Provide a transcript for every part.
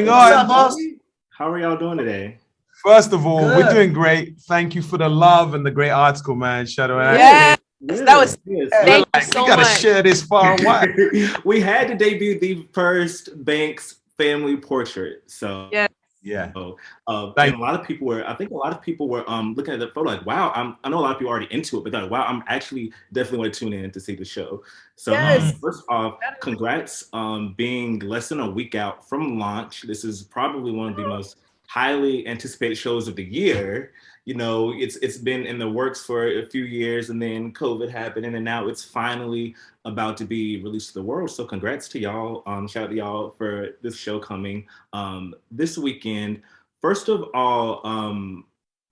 going What's on? up, boss? How are y'all doing today? First of all, we're Good. doing great. Thank you for the love and the great article, man. Shadow and Yes, that was. Yes. Thank you we so gotta much. share this far and wide. We had to debut the first Banks family portrait. So Yes. Yeah. and Thank a lot of people were, I think a lot of people were looking at the photo like, wow, I know a lot of people are already into it, but they're like, wow, I'm actually definitely want to tune in to see the show. So Yes. first off, congrats being less than a week out from launch. This is probably one of the most highly anticipated shows of the year. You know, it's been in the works for a few years, and then COVID happened, and then now it's finally about to be released to the world. So congrats to y'all. Shout out to y'all for this show coming this weekend. First of all,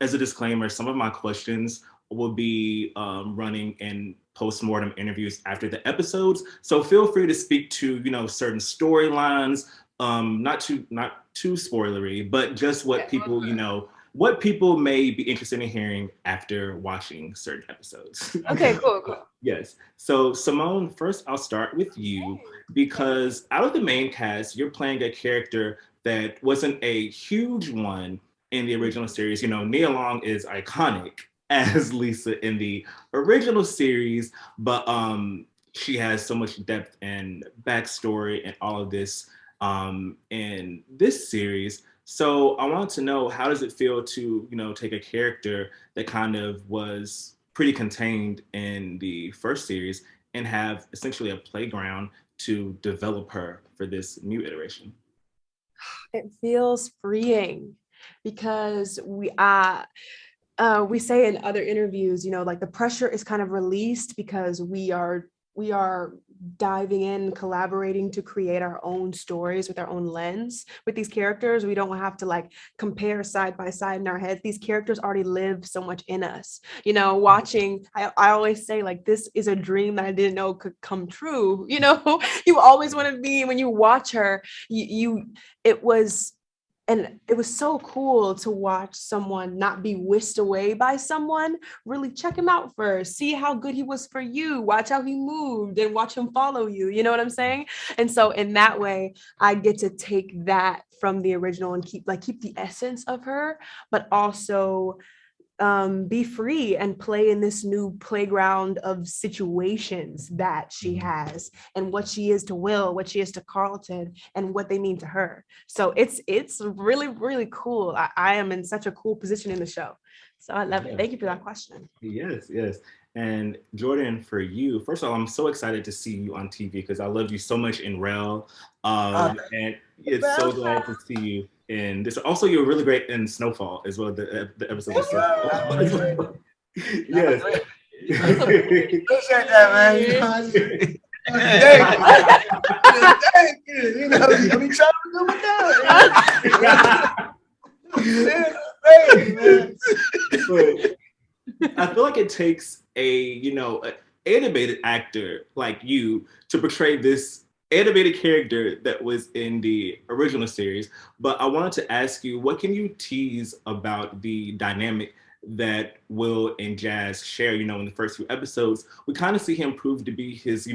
as a disclaimer, some of my questions will be running in post-mortem interviews after the episodes. So feel free to speak to, you know, certain storylines, not too spoilery, but just what people, you know, what people may be interested in hearing after watching certain episodes. Okay, cool. Yes. So Simone, first I'll start with you because out of the main cast, you're playing a character that wasn't a huge one in the original series. You know, Nia Long is iconic as Lisa in the original series, but she has so much depth and backstory and all of this in this series. So I want to know, how does it feel to, you know, take a character that kind of was pretty contained in the first series and have essentially a playground to develop her for this new iteration? It feels freeing because we say in other interviews, you know, like the pressure is kind of released because we are diving in, collaborating to create our own stories with our own lens with these characters. We don't have to like compare side by side in our heads. These characters already live so much in us. You know, watching, I always say like, this is a dream that I didn't know could come true. You know, you always want to be, when you watch her, it was so cool to watch someone not be whisked away by someone. Really check him out first, see how good he was for you, watch how he moved and watch him follow you. You know what I'm saying? And so in that way, I get to take that from the original and keep the essence of her, but also be free and play in this new playground of situations that she has, and what she is to Will, what she is to Carlton, and what they mean to her. So it's really, really cool. I am in such a cool position in the show. So I love it. Thank you for that question. Yes. And Jordan, for you, first of all, I'm so excited to see you on TV because I loved you so much in Rel. And it's so glad to see you in this. Also, you're really great in Snowfall as well, the episode of Snowfall. Yes. Appreciate that, man. You know, I be trying to do it. But I feel like it takes an animated actor like you to portray this animated character that was in the original series. But I wanted to ask you, what can you tease about the dynamic that Will and Jazz share? You know, in the first few episodes, we kind of see him prove to be his,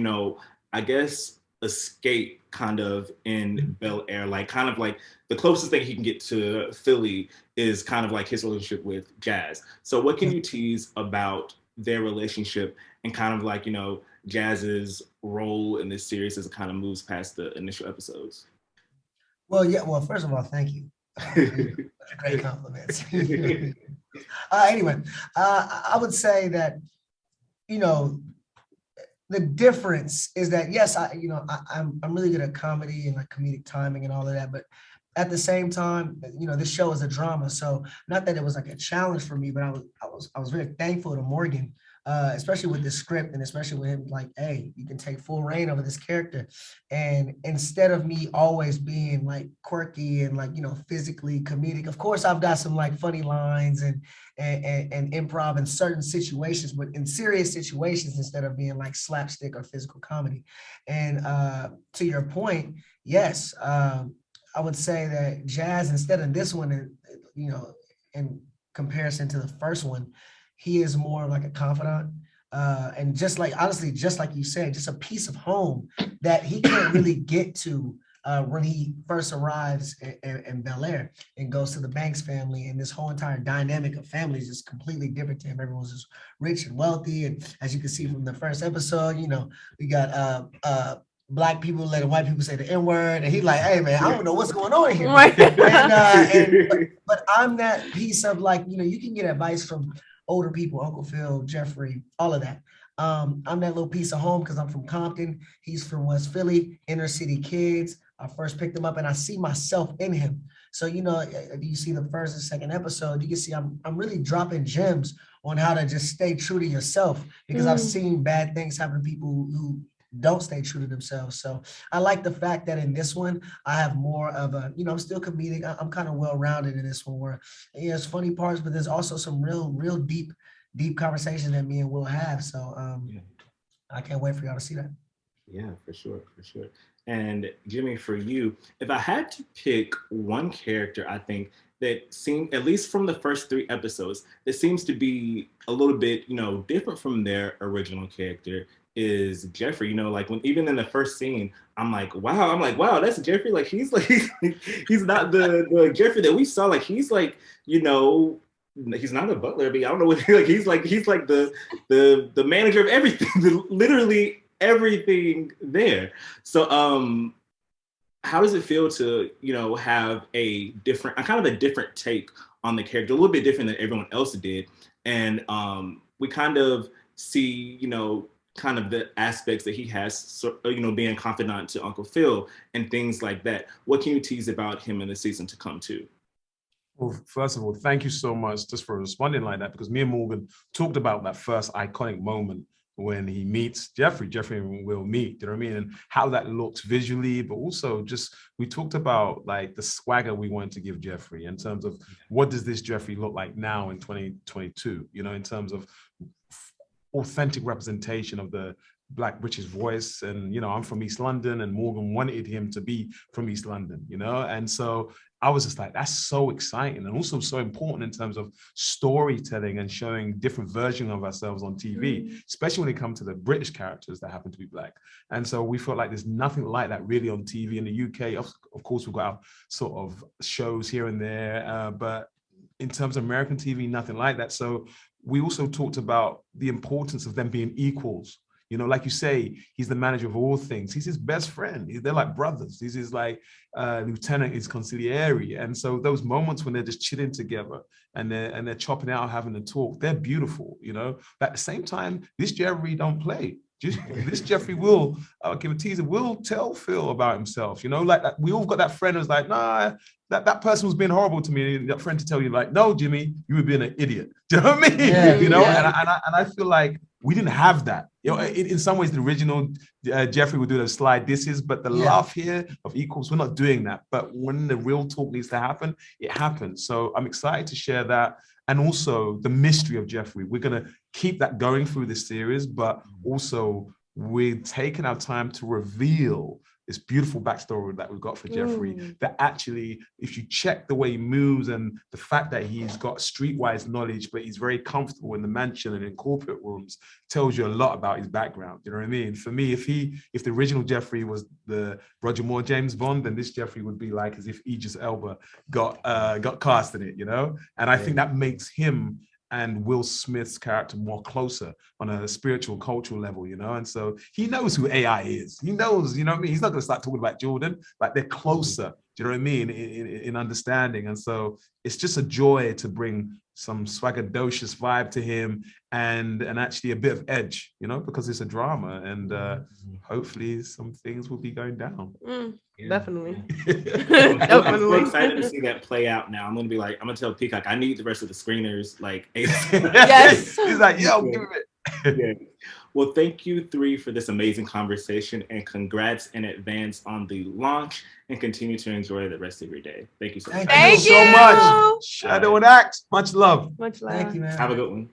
I guess, escape kind of in BEL-AIR, like kind of like the closest thing he can get to Philly is kind of like his relationship with Jazz. So what can you tease about their relationship and kind of like, Jazz's role in this series as it kind of moves past the initial episodes? Well, first of all, thank you. Great compliments. Anyway, I would say that, the difference is that, yes, I'm really good at comedy and like comedic timing and all of that, but at the same time, this show is a drama. So not that it was like a challenge for me, but I was very thankful to Morgan, especially with this script and especially with him like, hey, you can take full reign over this character. And instead of me always being like quirky and like, physically comedic, of course, I've got some like funny lines and improv in certain situations, but in serious situations, instead of being like slapstick or physical comedy. And to your point, yes, I would say that Jazz, instead of this one, in comparison to the first one, he is more like a confidant. And just like, honestly, just like you said, just a piece of home that he can't really get to when he first arrives in BEL-AIR and goes to the Banks family, and this whole entire dynamic of family is just completely different to him. Everyone's just rich and wealthy, and as you can see from the first episode, you know, we got Black people letting white people say the N-word, and he's like, "Hey man, I don't know what's going on here." But I'm that piece of, like, you know, you can get advice from older people, Uncle Phil, Jeffrey, all of that. I'm that little piece of home because I'm from Compton. He's from West Philly, inner city kids. I first picked him up and I see myself in him. So, you know, if you see the first and second episode, you can see I'm really dropping gems on how to just stay true to yourself, because I've seen bad things happen to people who don't stay true to themselves. So I like the fact that in this one, I have more of a, you know, I'm still comedic. I'm kind of well-rounded in this one where, you know, it's funny parts, but there's also some real deep conversation that me and Will have. So I can't wait for y'all to see that. Yeah, for sure. And Jimmy, for you, if I had to pick one character, I think that seemed, at least from the first 3 episodes, that seems to be a little bit, you know, different from their original character, is Jeffrey. You know, like when even in the first scene, I'm like, wow, that's Jeffrey. Like he's not the Jeffrey that we saw. Like he's like, you know, he's not a butler. I don't know what he's like the manager of everything, literally everything there. So how does it feel to, you know, have a kind of a different take on the character, a little bit different than everyone else did? And we kind of see, you know, kind of the aspects that he has, so, you know, being a confidant to Uncle Phil and things like that. What can you tease about him in the season to come too? Well, first of all, thank you so much just for responding like that, because me and Morgan talked about that first iconic moment when he meets Jeffrey and Will meet, you know what I mean? And how that looked visually, but also just, we talked about like the swagger we wanted to give Jeffrey in terms of what does this Jeffrey look like now in 2022, you know, in terms of authentic representation of the Black British voice. And, you know, I'm from East London and Morgan wanted him to be from East London, you know? And so I was just like, that's so exciting and also so important in terms of storytelling and showing different versions of ourselves on TV, especially when it comes to the British characters that happen to be Black. And so we felt like there's nothing like that really on TV in the UK. Of course, we've got our sort of shows here and there, but in terms of American TV, nothing like that. So we also talked about the importance of them being equals. You know, like you say, he's the manager of all things. He's his best friend. They're like brothers. He's his like lieutenant, his consigliere. And so those moments when they're just chilling together and they're chopping out, having a talk, they're beautiful, you know. But at the same time, this Jeffrey don't play. This Jeffrey will, I'll give a teaser, will tell Phil about himself, you know, like that. We all got that friend who's like, nah, that person was being horrible to me. That friend to tell you like, no, Jimmy, you were being an idiot. Do you know what I mean? Yeah, you know, yeah. and I feel like we didn't have that. You know, in some ways, the original Jeffrey would do those slide disses, but the laugh here of equals, we're not doing that. But when the real talk needs to happen, it happens. So I'm excited to share that. And also the mystery of Jeffrey. We're going to keep that going through this series, but also we're taking our time to reveal this beautiful backstory that we've got for Jeffrey, that actually, if you check the way he moves and the fact that he's got streetwise knowledge, but he's very comfortable in the mansion and in corporate rooms, tells you a lot about his background. You know what I mean? For me, if the original Jeffrey was the Roger Moore James Bond, then this Jeffrey would be like as if Idris Elba got cast in it, you know? And I think that makes him and Will Smith's character more closer on a spiritual, cultural level, you know? And so he knows who AI is. He knows, you know what I mean? He's not gonna start talking about Jordan, like they're closer, do you know what I mean, in understanding. And so it's just a joy to bring some swagadocious vibe to him and actually a bit of edge, you know, because it's a drama and hopefully some things will be going down. Definitely. I'm so excited to see that play out now. I'm gonna be like, I'm gonna tell Peacock, I need the rest of the screeners. Like, yes. He's like, yo, give it. Yeah. Well, thank you 3 for this amazing conversation and congrats in advance on the launch and continue to enjoy the rest of your day. Thank you so much. Thank you so much. Shadow and Act. Much love. Much love. Thank you, man. Have a good one.